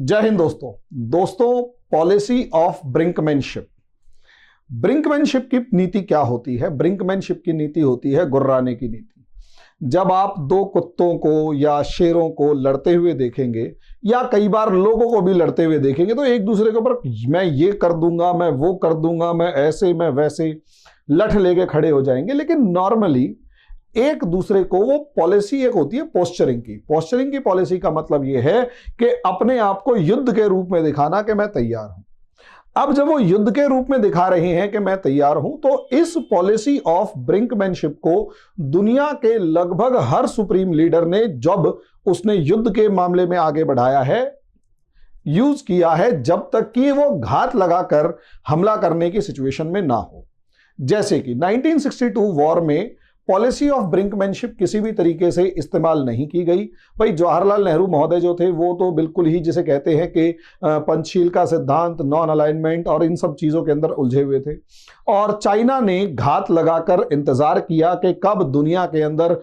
जय हिंद दोस्तों policy of brinkmanship. Brinkmanship की नीति क्या होती है? ब्रिंकमैनशिप की नीति होती है गुर्राने की नीति। जब आप दो कुत्तों को या शेरों को लड़ते हुए देखेंगे या कई बार लोगों को भी लड़ते हुए देखेंगे तो एक दूसरे के ऊपर मैं ये कर दूंगा, मैं वो कर दूंगा, मैं ऐसे मैं वैसे लठ लेके खड़े हो जाएंगे। लेकिन नॉर्मली एक दूसरे को वो पॉलिसी एक होती है पोस्चरिंग की। पोस्चरिंग की पॉलिसी का मतलब ये है कि अपने आप को युद्ध के रूप में दिखाना कि मैं तैयार हूं। अब जब वो युद्ध के रूप में दिखा रहे हैं कि मैं तैयार हूं, तो इस पॉलिसी ऑफ ब्रिंकमैनशिप को दुनिया के लगभग हर सुप्रीम लीडर ने, जब उसने युद्ध के मामले में आगे बढ़ाया है, यूज किया है, जब तक कि वो घात लगाकर हमला करने की सिचुएशन में ना हो। जैसे कि 1962 वॉर में पॉलिसी ऑफ ब्रिंकमैनशिप किसी भी तरीके से इस्तेमाल नहीं की गई। भाई जवाहरलाल नेहरू महोदय जो थे वो तो बिल्कुल ही जिसे कहते हैं कि पंचशील का सिद्धांत, नॉन अलाइनमेंट और इन सब चीजों के अंदर उलझे हुए थे। और चाइना ने घात लगाकर इंतजार किया कि कब दुनिया के अंदर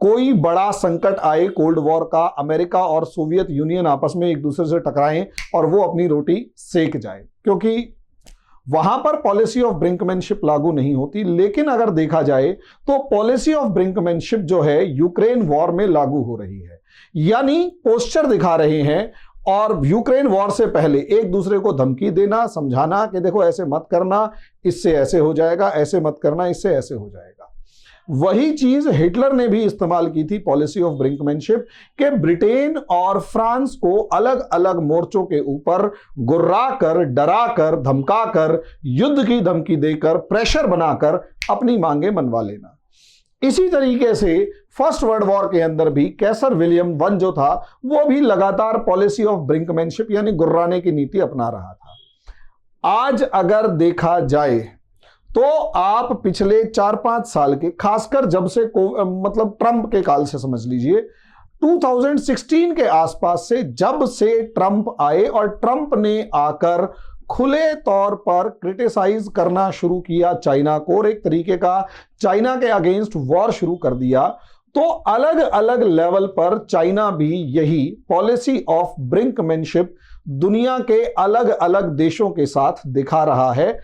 कोई बड़ा संकट आए कोल्ड वॉर का, अमेरिका और सोवियत यूनियन आपस में एक दूसरे से टकराएं और वो अपनी रोटी सेक जाए, क्योंकि वहां पर पॉलिसी ऑफ ब्रिंकमैनशिप लागू नहीं होती। लेकिन अगर देखा जाए तो पॉलिसी ऑफ ब्रिंकमैनशिप जो है यूक्रेन वॉर में लागू हो रही है, यानी पोस्चर दिखा रहे हैं और यूक्रेन वॉर से पहले एक दूसरे को धमकी देना, समझाना कि देखो ऐसे मत करना, इससे ऐसे हो जाएगा, ऐसे मत करना, इससे ऐसे हो जाएगा। वही चीज हिटलर ने भी इस्तेमाल की थी पॉलिसी ऑफ ब्रिंकमैनशिप के ब्रिटेन और फ्रांस को अलग अलग मोर्चों के ऊपर गुर्रा कर, डरा कर, धमका कर, युद्ध की धमकी देकर, प्रेशर बनाकर अपनी मांगे मनवा लेना। इसी तरीके से फर्स्ट वर्ल्ड वॉर के अंदर भी कैसर विलियम वन जो था वो भी लगातार पॉलिसी ऑफ ब्रिंकमैनशिप यानी गुर्राने की नीति अपना रहा था। आज अगर देखा जाए तो आप पिछले 4-5 साल के, खासकर जब से मतलब ट्रंप के काल से समझ लीजिए 2016 के आसपास से, जब से ट्रंप आए और ट्रंप ने आकर खुले तौर पर क्रिटिसाइज करना शुरू किया चाइना को और एक तरीके का चाइना के अगेंस्ट वॉर शुरू कर दिया, तो अलग अलग लेवल पर चाइना भी यही पॉलिसी ऑफ ब्रिंकमैनशिप दुनिया के अलग अलग देशों के साथ दिखा रहा है।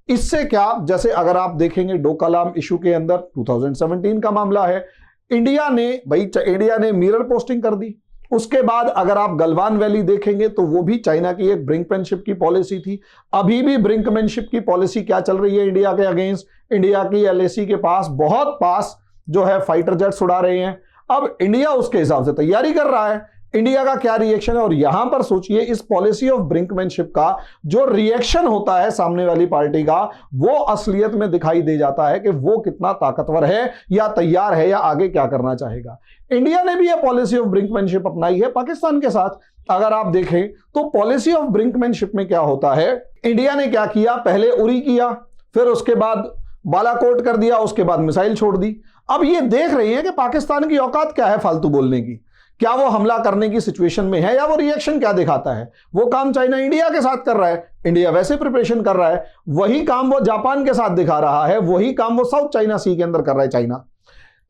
इससे क्या, जैसे अगर आप देखेंगे डोकलाम इशू के अंदर 2017 का मामला है, इंडिया ने मिरर पोस्टिंग कर दी। उसके बाद अगर आप गलवान वैली देखेंगे तो वो भी चाइना की एक ब्रिंकमैनशिप की पॉलिसी थी। अभी भी ब्रिंकमैनशिप की पॉलिसी क्या चल रही है इंडिया के अगेंस्ट? इंडिया की एलएसी के पास बहुत पास जो है फाइटर जेट्स उड़ा रहे हैं। अब इंडिया उसके हिसाब से तैयारी कर रहा है, इंडिया का क्या रिएक्शन है? और यहां पर सोचिए इस पॉलिसी ऑफ ब्रिंकमैनशिप का जो रिएक्शन होता है सामने वाली पार्टी का, वो असलियत में दिखाई दे जाता है कि वो कितना ताकतवर है या तैयार है या आगे क्या करना चाहेगा। इंडिया ने भी यह पॉलिसी ऑफ ब्रिंकमैनशिप अपनाई है पाकिस्तान के साथ। अगर आप देखें तो पॉलिसी ऑफ ब्रिंकमैनशिप में क्या होता है, इंडिया ने क्या किया, पहले उरी किया, फिर उसके बाद बालाकोट कर दिया, उसके बाद मिसाइल छोड़ दी। अब ये देख रही है कि पाकिस्तान की औकात क्या है फालतू बोलने की, क्या वो हमला करने की सिचुएशन में है या वो रिएक्शन क्या दिखाता है। वो काम चाइना इंडिया के साथ कर रहा है, इंडिया वैसे प्रिपरेशन कर रहा है। वही काम वो जापान के साथ दिखा रहा है, वही काम वो साउथ चाइना सी के अंदर कर रहा है चाइना।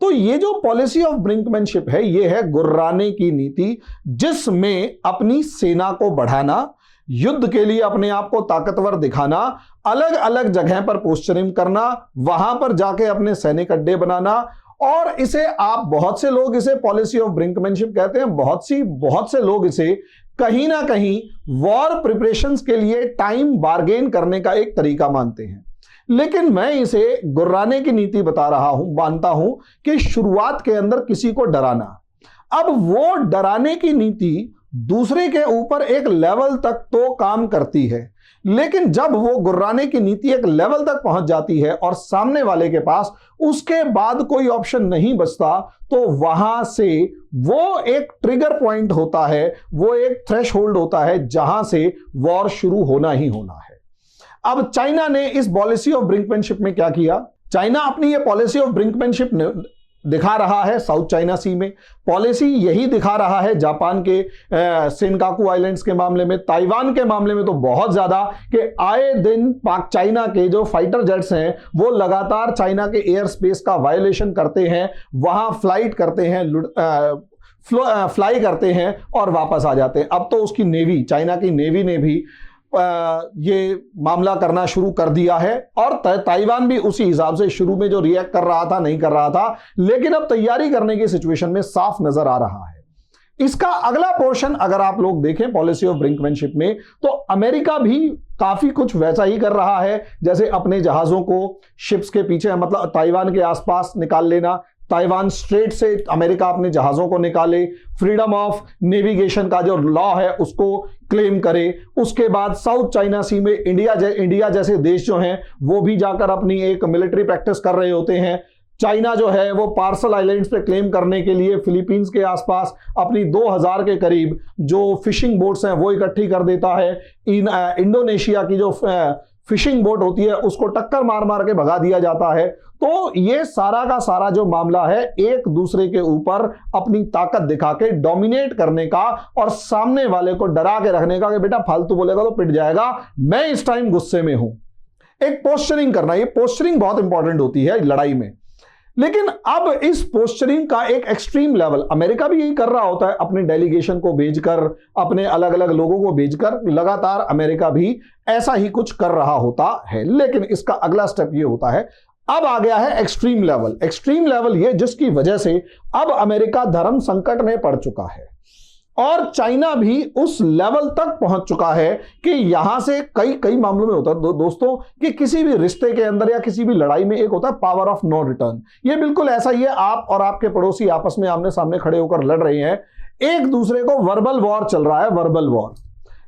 तो ये जो पॉलिसी ऑफ ब्रिंकमैनशिप है, ये है गुर्राने की नीति, जिसमें अपनी सेना को बढ़ाना, युद्ध के लिए अपने आप को ताकतवर दिखाना, अलग अलग जगह पर पोस्चरिंग करना, वहां पर जाके अपने सैनिक अड्डे बनाना। और इसे आप, बहुत से लोग इसे पॉलिसी ऑफ ब्रिंकमैनशिप कहते हैं, बहुत से लोग इसे कहीं ना कहीं वॉर प्रिपरेशंस के लिए टाइम बार्गेन करने का एक तरीका मानते हैं। लेकिन मैं इसे गुर्राने की नीति बता रहा हूं, मानता हूं कि शुरुआत के अंदर किसी को डराना। अब वो डराने की नीति दूसरे के ऊपर एक लेवल तक तो काम करती है, लेकिन जब वो गुर्राने की नीति एक लेवल तक पहुंच जाती है और सामने वाले के पास उसके बाद कोई ऑप्शन नहीं बचता, तो वहां से वो एक ट्रिगर पॉइंट होता है, वो एक थ्रेशहोल्ड होता है जहां से वॉर शुरू होना ही होना है। अब चाइना ने इस पॉलिसी ऑफ ब्रिंकमैनशिप में क्या किया? चाइना अपनी ये पॉलिसी ऑफ ब्रिंकमैनशिप दिखा रहा है साउथ चाइना सी में, पॉलिसी यही दिखा रहा है जापान के सेनकाकू आइलैंड्स के मामले में, ताइवान के मामले में तो बहुत ज्यादा, कि आए दिन पाक चाइना के जो फाइटर जेट्स हैं वो लगातार चाइना के एयर स्पेस का वायलेशन करते हैं, वहां फ्लाइट करते हैं, फ्लाई करते हैं और वापस आ जाते हैं। अब तो उसकी नेवी, चाइना की नेवी ने भी ये मामला करना शुरू कर दिया है और ताइवान भी उसी हिसाब से शुरू में जो रिएक्ट कर रहा था नहीं कर रहा था, लेकिन अब तैयारी करने की सिचुएशन में साफ नजर आ रहा है। इसका अगला पोर्शन अगर आप लोग देखें पॉलिसी ऑफ ब्रिंकमैनशिप में, तो अमेरिका भी काफी कुछ वैसा ही कर रहा है, जैसे अपने जहाजों को शिप्स के पीछे, मतलब ताइवान के आसपास निकाल लेना, ताइवान स्ट्रेट से अमेरिका अपने जहाजों को निकाले, फ्रीडम ऑफ नेविगेशन का जो लॉ है उसको क्लेम करे, उसके बाद साउथ चाइना सी में इंडिया जैसे देश जो हैं वो भी जाकर अपनी एक मिलिट्री प्रैक्टिस कर रहे होते हैं। चाइना जो है वो पार्सल आइलैंड्स पे क्लेम करने के लिए फिलीपींस के आसपास अपनी 2000 के करीब जो फिशिंग बोट्स हैं वो इकट्ठी कर देता है। इंडोनेशिया की जो फिशिंग बोट होती है उसको टक्कर मार मार के भगा दिया जाता है। तो ये सारा का सारा जो मामला है एक दूसरे के ऊपर अपनी ताकत दिखा के डोमिनेट करने का और सामने वाले को डरा के रखने का कि बेटा फालतू बोलेगा तो पिट जाएगा, मैं इस टाइम गुस्से में हूं। एक पोस्चरिंग करना, ये पोस्चरिंग बहुत इंपॉर्टेंट होती है लड़ाई में। लेकिन अब इस पोस्चरिंग का एक एक्सट्रीम लेवल, अमेरिका भी यही कर रहा होता है, अपने डेलीगेशन को भेजकर, अपने अलग अलग लोगों को भेजकर, लगातार अमेरिका भी ऐसा ही कुछ कर रहा होता है। लेकिन इसका अगला स्टेप ये होता है, अब आ गया है एक्सट्रीम लेवल। एक्सट्रीम लेवल ये जिसकी वजह से अब अमेरिका धर्म संकट में पड़ चुका है और चाइना भी उस लेवल तक पहुंच चुका है कि यहां से कई मामलों में होता है दोस्तों कि किसी भी रिश्ते के अंदर या किसी भी लड़ाई में एक होता है पावर ऑफ नो रिटर्न। ये बिल्कुल ऐसा ही है, आप और आपके पड़ोसी आपस में आमने सामने खड़े होकर लड़ रहे हैं, एक दूसरे को वर्बल वॉर चल रहा है, वर्बल वॉर।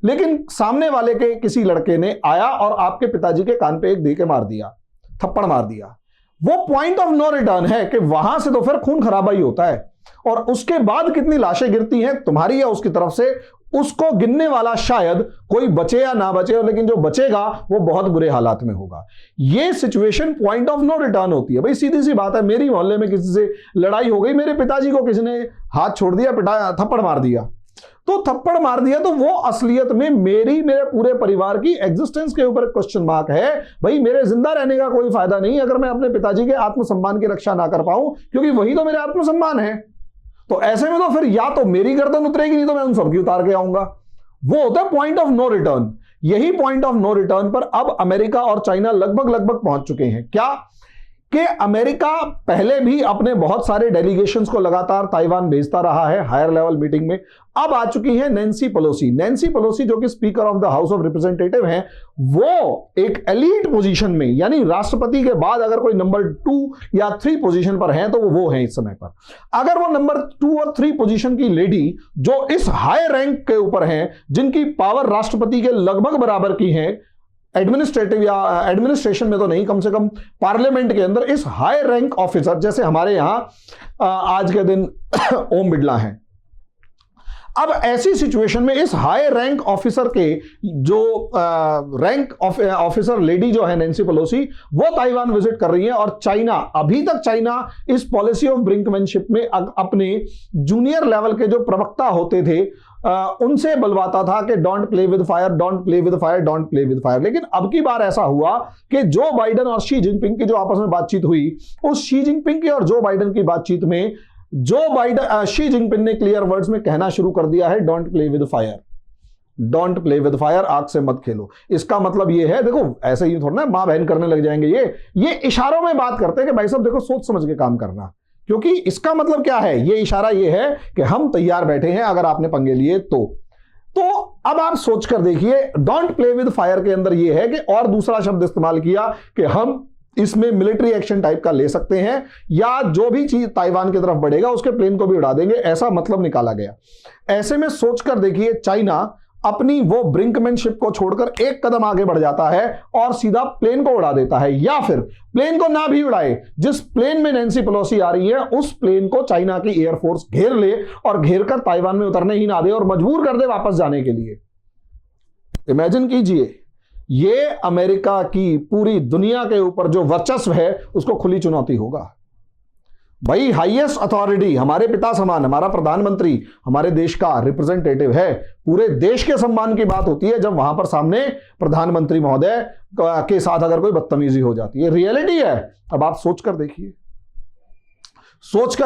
लेकिन सामने वाले के किसी लड़के ने आया और आपके पिताजी के कान पे एक दे के मार दिया, थप्पड़ मार दिया, वो पॉइंट ऑफ नो रिटर्न है कि वहां से तो फिर खून खराबा ही होता है और उसके बाद कितनी लाशें गिरती हैं तुम्हारी या उसकी तरफ से, उसको गिनने वाला शायद कोई बचे या ना बचे, लेकिन जो बचेगा वो बहुत बुरे हालात में होगा। ये situation point of no return होती है। भाई सीधी सी बात है, मेरी मोहल्ले में किसी से लड़ाई हो गई, मेरे पिताजी को किसी ने हाथ छोड़ दिया, पिटाया, थप्पड़ मार दिया, तो थप्पड़ मार दिया तो वो असलियत में मेरे पूरे परिवार की एग्जिस्टेंस के ऊपर क्वेश्चन मार्क है। भाई मेरे जिंदा रहने का कोई फायदा नहीं अगर मैं अपने पिताजी के आत्मसम्मान की रक्षा ना कर पाऊं, क्योंकि वही तो मेरे आत्मसम्मान है। तो ऐसे में तो फिर या तो मेरी गर्दन उतरेगी, नहीं तो मैं उन सबकी उतार के आऊंगा। वो होता है पॉइंट ऑफ नो रिटर्न। यही पॉइंट ऑफ नो रिटर्न पर अब अमेरिका और चाइना लगभग पहुंच चुके हैं। क्या कि अमेरिका पहले भी अपने बहुत सारे डेलीगेशंस को लगातार ताइवान भेजता रहा है हायर लेवल मीटिंग में। अब आ चुकी है नैन्सी पेलोसी जो कि speaker of the house of representative हैं, वो एक एलीट पोजीशन में, यानी राष्ट्रपति के बाद अगर कोई नंबर 2 या 3 पोजीशन पर हैं तो वो हैं इस समय पर। अगर वो नंबर 2 और 3 पोजीशन की लेडी जो इस हाई रैंक के ऊपर हैं, जिनकी पावर राष्ट्रपति के लगभग बराबर की है, एडमिनिस्ट्रेटिव या एडमिनिस्ट्रेशन में तो नहीं, कम से कम पार्लियामेंट के अंदर इस हाई रैंक ऑफिसर, जैसे हमारे यहां आज के दिन ओम बिड़ला हैं। अब ऐसी सिचुएशन में इस हाई रैंक ऑफिसर के जो रैंक ऑफिसर लेडी जो है नैन्सी पेलोसी, वो ताइवान विजिट कर रही है। और चाइना, अभी तक चाइना इस पॉलिसी ऑफ ब्रिंकमैनशिप में अपने जूनियर लेवल के जो प्रवक्ता होते थे उनसे बलवाता था कि don't play with fire, don't play with fire, don't play with fire. लेकिन अब की बार ऐसा हुआ कि जो बाइडेन और शी जिनपिंग की जो आपस में बातचीत हुई, उस शी जिनपिंग की और जो बाइडेन की बातचीत में शी जिनपिंग ने क्लियर वर्ड्स में कहना शुरू कर दिया है, don't play with fire, don't play with fire, आग से मत खेलो। इसका मतलब ये है, देखो ऐसे ही थोड़ा ना मां बहन करने लग जाएंगे, ये इशारों में बात करते हैं कि भाई साहब देखो सोच समझ के काम करना, क्योंकि इसका मतलब क्या है, ये इशारा ये है कि हम तैयार बैठे हैं अगर आपने पंगे लिए तो अब आप सोच कर देखिए, डोंट प्ले विद फायर के अंदर ये है कि और दूसरा शब्द इस्तेमाल किया कि हम इसमें मिलिट्री एक्शन टाइप का ले सकते हैं या जो भी चीज ताइवान की तरफ बढ़ेगा उसके प्लेन को भी उड़ा देंगे, ऐसा मतलब निकाला गया। ऐसे में सोचकर देखिए, चाइना अपनी वो ब्रिंकमैनशिप को छोड़कर एक कदम आगे बढ़ जाता है और सीधा प्लेन को उड़ा देता है, या फिर प्लेन को ना भी उड़ाए, जिस प्लेन में नैन्सी पेलोसी आ रही है उस प्लेन को चाइना की एयरफोर्स घेर ले और घेर कर ताइवान में उतरने ही ना दे और मजबूर कर दे वापस जाने के लिए। इमेजिन कीजिए, ये अमेरिका की पूरी दुनिया के ऊपर जो वर्चस्व है उसको खुली चुनौती होगा। भाई हाईएस्ट अथॉरिटी, हमारे पिता समान, हमारा प्रधानमंत्री हमारे देश का रिप्रेजेंटेटिव है, पूरे देश के सम्मान की बात होती है जब वहां पर सामने प्रधानमंत्री महोदय के साथ अगर कोई बदतमीजी हो जाती है। रियलिटी है। अब आप सोचकर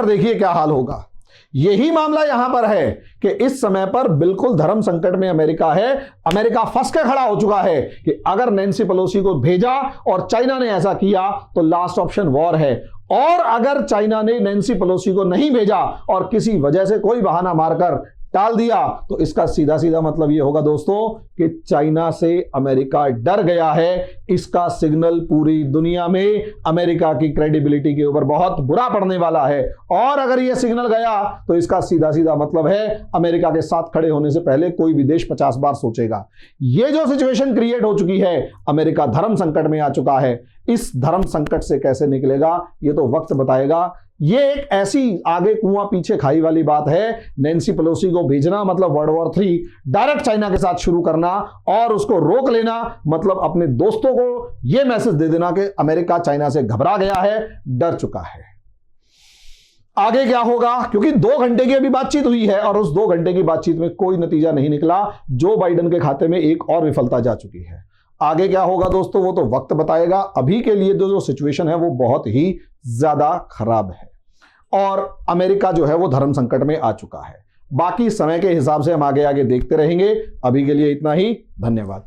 देखिए क्या हाल होगा। यही मामला यहां पर है कि इस समय पर बिल्कुल धर्म संकट में अमेरिका है। अमेरिका फंस के खड़ा हो चुका है कि अगर नैन्सी पेलोसी को भेजा और चाइना ने ऐसा किया तो लास्ट ऑप्शन वॉर है, और अगर चाइना ने नैन्सी पेलोसी को नहीं भेजा और किसी वजह से कोई बहाना मारकर टाल दिया तो इसका सीधा सीधा मतलब यह होगा दोस्तों कि चाइना से अमेरिका डर गया है। इसका सिग्नल पूरी दुनिया में अमेरिका की क्रेडिबिलिटी के ऊपर बहुत बुरा पड़ने वाला है, और अगर यह सिग्नल गया तो इसका सीधा सीधा मतलब है अमेरिका के साथ खड़े होने से पहले कोई भी देश 50 बार सोचेगा। यह जो सिचुएशन क्रिएट हो चुकी है, अमेरिका धर्म संकट में आ चुका है। इस धर्म संकट से कैसे निकलेगा यह तो वक्त बताएगा। ये एक ऐसी आगे कुआं पीछे खाई वाली बात है। नैन्सी पेलोसी को भेजना मतलब वर्ल्ड वॉर 3 डायरेक्ट चाइना के साथ शुरू करना, और उसको रोक लेना मतलब अपने दोस्तों को यह मैसेज दे देना कि अमेरिका चाइना से घबरा गया है, डर चुका है। आगे क्या होगा, क्योंकि 2 घंटे की अभी बातचीत हुई है और उस 2 घंटे की बातचीत में कोई नतीजा नहीं निकला। जो बाइडेन के खाते में एक और विफलता जा चुकी है। आगे क्या होगा दोस्तों वो तो वक्त बताएगा। अभी के लिए जो सिचुएशन है वो बहुत ही ज्यादा खराब है और अमेरिका जो है वो धर्म संकट में आ चुका है। बाकी समय के हिसाब से हम आगे आगे देखते रहेंगे। अभी के लिए इतना ही, धन्यवाद।